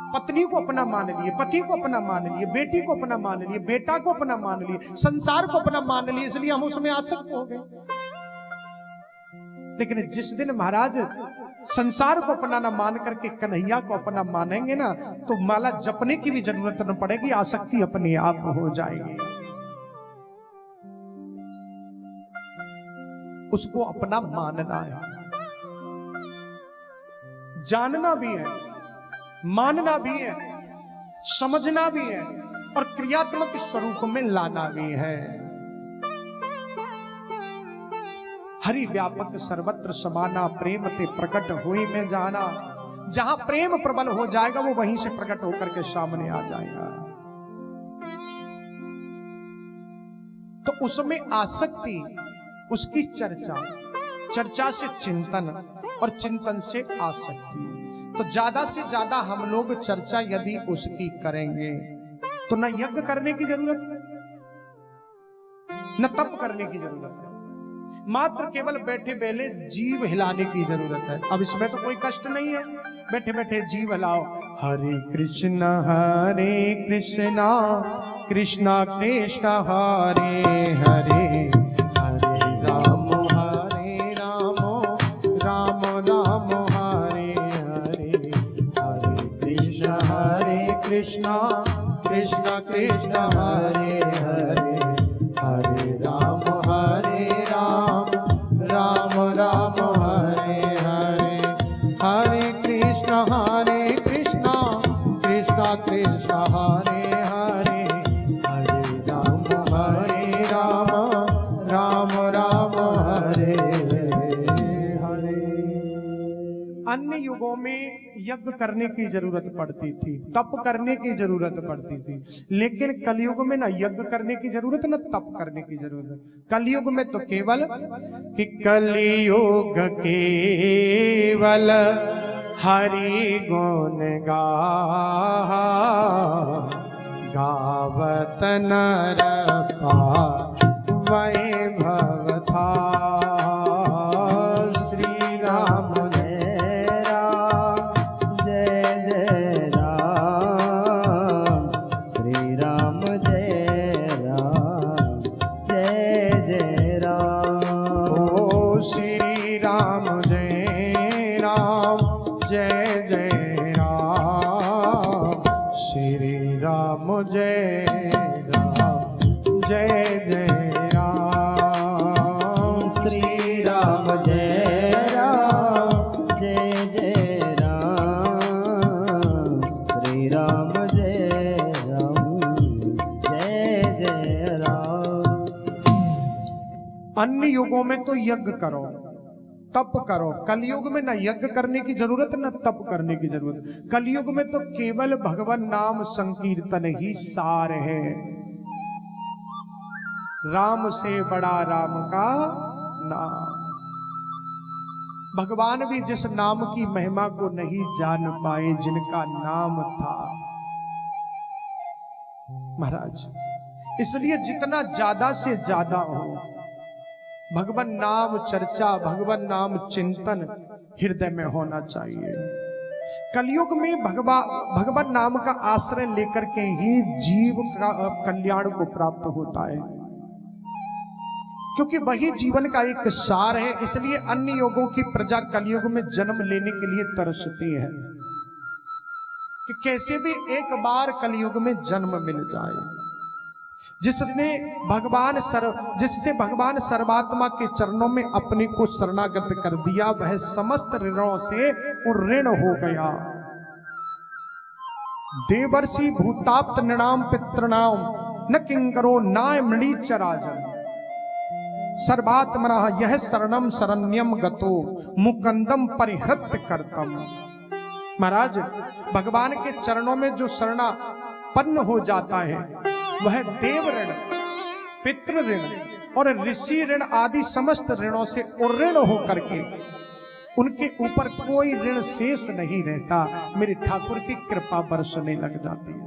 पत्नी को अपना मान लिए, पति को अपना मान लिए, बेटी को अपना मान लिए, बेटा को अपना मान लिए, संसार को अपना मान लिए, इसलिए हम उसमें आसक्त हो गए। लेकिन जिस दिन महाराज संसार को अपना ना मान करके कन्हैया को अपना मानेंगे ना, तो माला जपने की भी जरूरत न पड़ेगी, आसक्ति अपने आप हो जाएगी। उसको अपना मानना है, जानना भी है, मानना भी है, समझना भी है, और क्रियात्मक स्वरूप में लाना भी है। हरि व्यापक सर्वत्र समाना, प्रेम ते प्रकट हुई में जाना। जहां प्रेम प्रबल हो जाएगा वो वहीं से प्रकट होकर के सामने आ जाएगा। तो उसमें आसक्ति, उसकी चर्चा, चर्चा से चिंतन, और चिंतन से आसक्ति। तो ज्यादा से ज्यादा हम लोग चर्चा यदि उसकी करेंगे तो न यज्ञ करने की जरूरत है, न तप करने की जरूरत है, मात्र केवल बैठे बेले जीव हिलाने की जरूरत है। अब इसमें तो कोई कष्ट नहीं है, बैठे बैठे जीव हिलाओ। हरे कृष्णा कृष्णा कृष्णा हरे हरे, हरे राम राम राम हरे हरे, हरे कृष्णा कृष्णा कृष्णा हरे हरे, हरे राम राम राम हरे हरे, हरे कृष्णा कृष्णा कृष्णा हरे हरे, हरे राम राम राम हरे हरे। अन्य युगों में यज्ञ करने की जरूरत पड़ती थी, तप करने की जरूरत पड़ती थी, लेकिन कलयुग में ना यज्ञ करने की जरूरत न तप करने की जरूरत। कलयुग में तो केवल कि कलयुग केवल हरि गुण गावत नर वैभव था। श्री राम जय राम, जय जय राम, राम जय राम जय जय राम श्री राम जय जय राम। अन्य युगों में तो यज्ञ करो, तप करो, कलयुग में ना यज्ञ करने की जरूरत ना तप करने की जरूरत। कलयुग में तो केवल भगवान नाम संकीर्तन ही सार है। राम से बड़ा राम का नाम। भगवान भी जिस नाम की महिमा को नहीं जान पाए, जिनका नाम था महाराज, इसलिए जितना ज्यादा से ज्यादा हो भगवान नाम चर्चा, भगवान नाम चिंतन हृदय में होना चाहिए। कलयुग में भगवान नाम का आश्रय लेकर के ही जीव का कल्याण को प्राप्त होता है, क्योंकि वही जीवन का एक सार है। इसलिए अन्य युगों की प्रजा कलयुग में जन्म लेने के लिए तरसती है कि कैसे भी एक बार कलयुग में जन्म मिल जाए। जिससे भगवान सर्वात्मा के चरणों में अपने को शरणागत कर दिया, वह समस्त ऋणों से उऋण हो गया। देवर्षि भूताप्त नृणाम पितृणाम न किंकरो नाय मृणीचराजन सर्वात्मना यह शरणम शरण्यम गतो मुकंदम परिहृत्य करतम। महाराज, भगवान के चरणों में जो शरणापन्न हो जाता है वह देव ऋण, पितृ ऋण और ऋषि ऋण आदि समस्त ऋणों से उऋण होकर के उनके ऊपर कोई ऋण शेष नहीं रहता। मेरे ठाकुर की कृपा बरसने लग जाती है।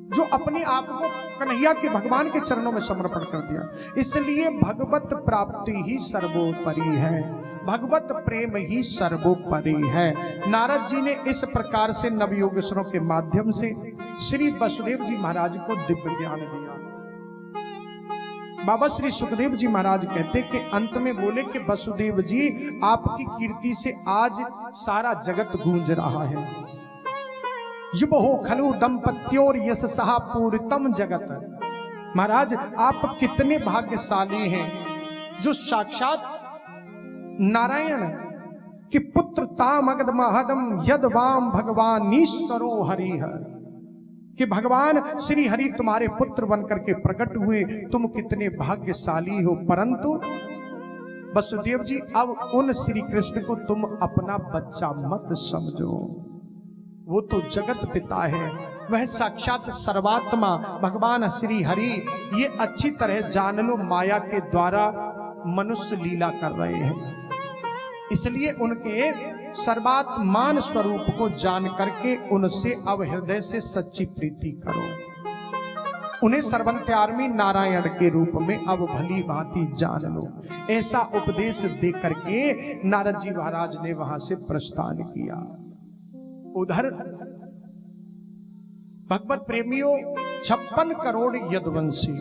जो अपने आप को कन्हैया के भगवान के चरणों में समर्पण कर दिया। इसलिए भगवत प्राप्ति ही सर्वोपरि है, भगवत प्रेम ही सर्वोपरि है। नारद जी ने इस प्रकार से नवयोगेश्वरों के माध्यम से श्री वसुदेव जी महाराज को दिव्य ज्ञान दिया। बाबा श्री सुखदेव जी महाराज कहते कि अंत में बोले कि वसुदेव जी, आपकी कीर्ति से आज सारा जगत गूंज रहा है। युव हो खलु दंपत्योर यशसहा पूरितम जगत। महाराज, आप कितने भाग्यशाली हैं जो साक्षात नारायण के पुत्र तामगद महदम यद वाम भगवान ईश्वरो हरि है, कि भगवान श्री हरि तुम्हारे पुत्र बनकर के प्रकट हुए। तुम कितने भाग्यशाली हो। परंतु वसुदेव जी, अब उन श्री कृष्ण को तुम अपना बच्चा मत समझो। वो तो जगत पिता है, वह साक्षात सर्वात्मा भगवान श्री हरि। ये अच्छी तरह जान लो, माया के द्वारा मनुष्य लीला कर रहे हैं। इसलिए उनके सर्वात्मान स्वरूप को जान करके उनसे अब हृदय से सच्ची प्रीति करो। उन्हें सर्वंत्यार्मी नारायण के रूप में अब भली भांति जान लो। ऐसा उपदेश दे करके नारद जी महाराज ने वहां से प्रस्थान किया। उधर भगवत प्रेमियों 56 करोड़ यदुवंशी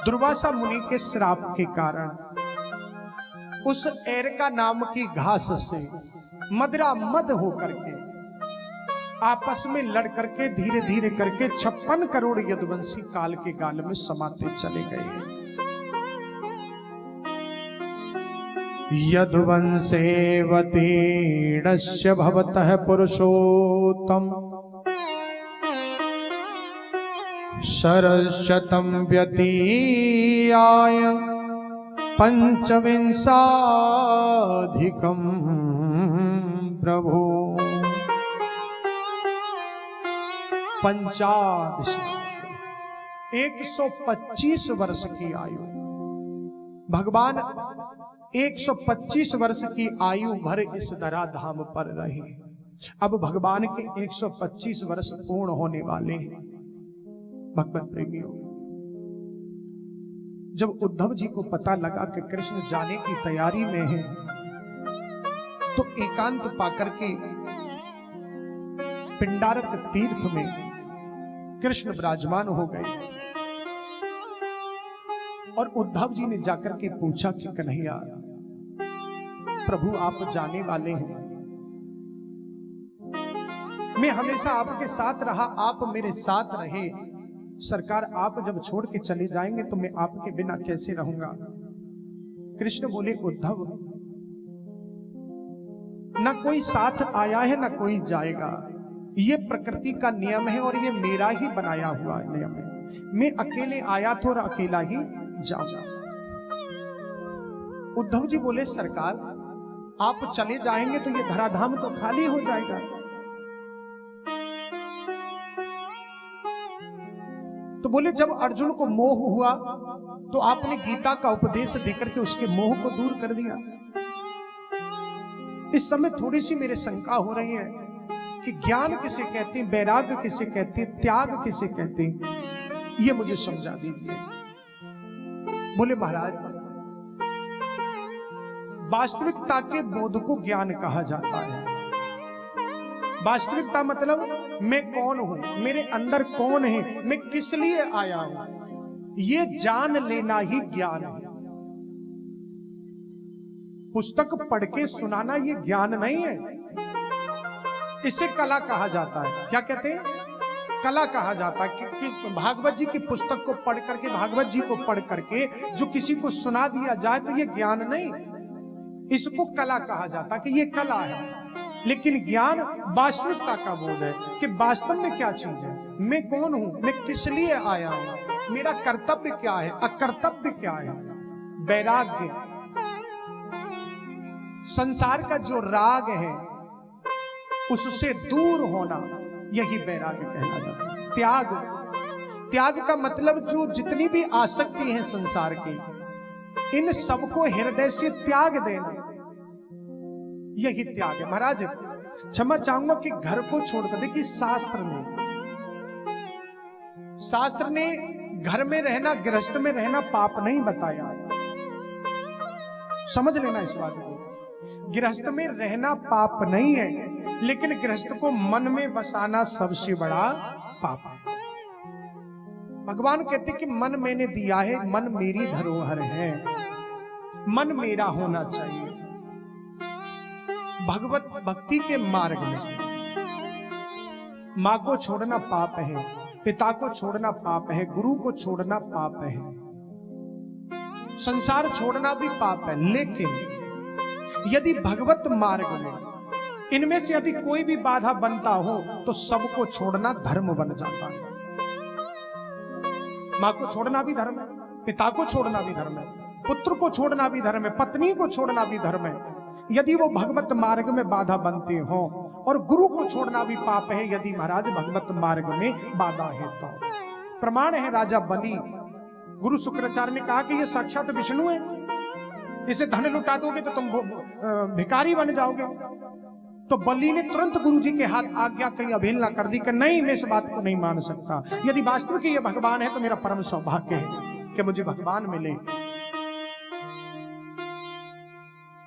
दुर्वासा मुनि के श्राप के कारण उस एरका नाम की घास से मदिरा मद होकर के आपस में लड़ करके धीरे धीरे करके 56 करोड़ यदुवंशी काल के गाल में समाते चले गए। यदुवंशेवतीर्णस्य भवतः पुरुषोत्तम शरशतं व्यतीयाय पंचविंशाधिकं प्रभो। 125 वर्ष की आयु भगवान 125 वर्ष की आयु भर इस धरा धाम पर रहे। अब भगवान के 125 वर्ष पूर्ण होने वाले हैं। भगवत प्रेमियों, जब उद्धव जी को पता लगा कि कृष्ण जाने की तैयारी में है, तो एकांत पाकर के पिंडारक तीर्थ में कृष्ण विराजमान हो गए और उद्धव जी ने जाकर के पूछा कि कन्हैया प्रभु, आप जाने वाले हैं, मैं हमेशा आपके साथ रहा, आप मेरे साथ रहे, सरकार आप जब छोड़ के चले जाएंगे तो मैं आपके बिना कैसे रहूंगा। कृष्ण बोले उद्धव, ना कोई साथ आया है ना कोई जाएगा, ये प्रकृति का नियम है और ये मेरा ही बनाया हुआ नियम है। मैं अकेले आया था और अकेला ही जाऊंगा। उद्धव जी बोले सरकार आप चले जाएंगे तो ये धराधाम तो खाली हो जाएगा। तो बोले जब अर्जुन को मोह हुआ तो आपने गीता का उपदेश देकर के उसके मोह को दूर कर दिया। इस समय थोड़ी सी मेरे शंका हो रही है कि ज्ञान किसे कहते हैं, वैराग्य किसे कहते हैं, त्याग किसे कहते हैं, ये मुझे समझा दीजिए। बोले महाराज वास्तविकता के बोध को ज्ञान कहा जाता है। वास्तविकता मतलब मैं कौन हूं, मेरे अंदर कौन है, मैं किस लिए आया हूं, ये जान लेना ही ज्ञान है। पुस्तक पढ़ के सुनाना ये ज्ञान नहीं है, इसे कला कहा जाता है। क्या कहते हैं? कला कहा जाता है कि भागवत जी की पुस्तक को पढ़ करके, भागवत जी को पढ़ करके जो किसी को सुना दिया जाए तो ये ज्ञान नहीं, इसको कला कहा जाता है कि ये कला है। लेकिन ज्ञान वास्तविकता का बोध है कि वास्तव में क्या चीज है, मैं कौन हूं, मैं किस लिए आया हूं, मेरा कर्तव्य क्या है, अकर्तव्य क्या है। वैराग्य, संसार का जो राग है उससे दूर होना, यही वैराग्य कहला जाता है। त्याग, त्याग का मतलब जो जितनी भी आसक्ति है संसार की, इन सबको हृदय से त्याग देना, यही त्याग है। महाराज क्षमा चाहूंगा कि घर को छोड़कर, देखिए शास्त्र ने घर में रहना, गृहस्थ में रहना पाप नहीं बताया, समझ लेना इस बात को। गृहस्थ में रहना पाप नहीं है, लेकिन गृहस्थ को मन में बसाना सबसे बड़ा पाप है। भगवान कहते कि मन मैंने दिया है, मन मेरी धरोहर है, मन मेरा होना चाहिए। भगवत भक्ति के मार्ग में मां को छोड़ना पाप है, पिता को छोड़ना पाप है, गुरु को छोड़ना पाप है, संसार छोड़ना भी पाप है। लेकिन यदि भगवत मार्ग में इनमें से यदि कोई भी बाधा बनता हो तो सबको छोड़ना धर्म बन जाता है। मां को छोड़ना भी धर्म है, पिता को छोड़ना भी धर्म है, पुत्र को छोड़ना भी धर्म है, पत्नी को छोड़ना भी धर्म है, यदि वो भगवत मार्ग में बाधा बनते हो। और गुरु को छोड़ना भी पाप है यदि महाराज भगवत मार्ग में बाधा है तो। प्रमाण है राजा बलि, गुरु शुक्राचार्य ने कहा कि ये साक्षात विष्णु है, इसे धन लुटा दोगे तो तुम भिखारी बन जाओगे। तो बलि ने तुरंत गुरु जी के हाथ आज्ञा कहीं अवहेलना कर दी कि नहीं, मैं इस बात को नहीं मान सकता, यदि वास्तविक ये भगवान है तो मेरा परम सौभाग्य है कि मुझे भगवान मिले।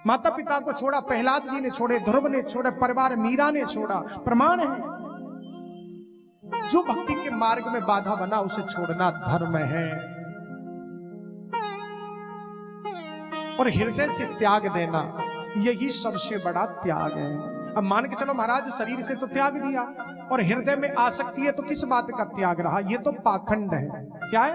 माता पिता को छोड़ा, प्रहलाद जी ने छोड़े, ध्रुव ने छोड़े, परिवार मीरा ने छोड़ा। प्रमाण है जो भक्ति के मार्ग में बाधा बना उसे छोड़ना धर्म है। और हृदय से त्याग देना यही सबसे बड़ा त्याग है। अब मान के चलो महाराज शरीर से तो त्याग दिया और हृदय में आसक्ति है तो किस बात का त्याग रहा? ये तो पाखंड है। क्या है?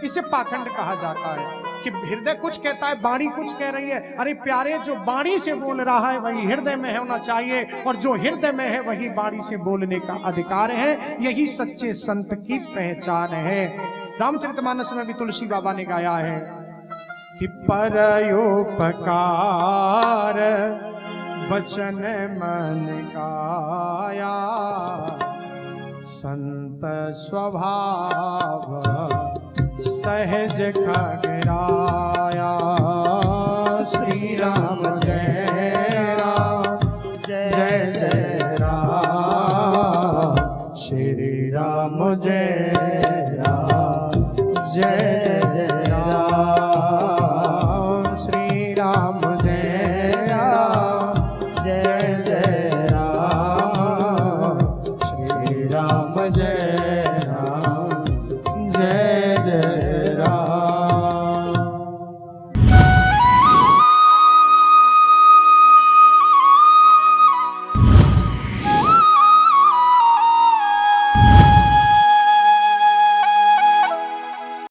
इसे पाखंड कहा जाता है कि हृदय कुछ कहता है, वाणी कुछ कह रही है। अरे प्यारे, जो वाणी से बोल रहा है वही हृदय में होना चाहिए और जो हृदय में है वही वाणी से बोलने का अधिकार है। यही सच्चे संत की पहचान है। रामचरितमानस में भी तुलसी बाबा ने गाया है कि परोपकार वचन मन काया, संत स्वभाव सहज खगराया। श्री राम जय राम, जय जय राम, श्री राम जय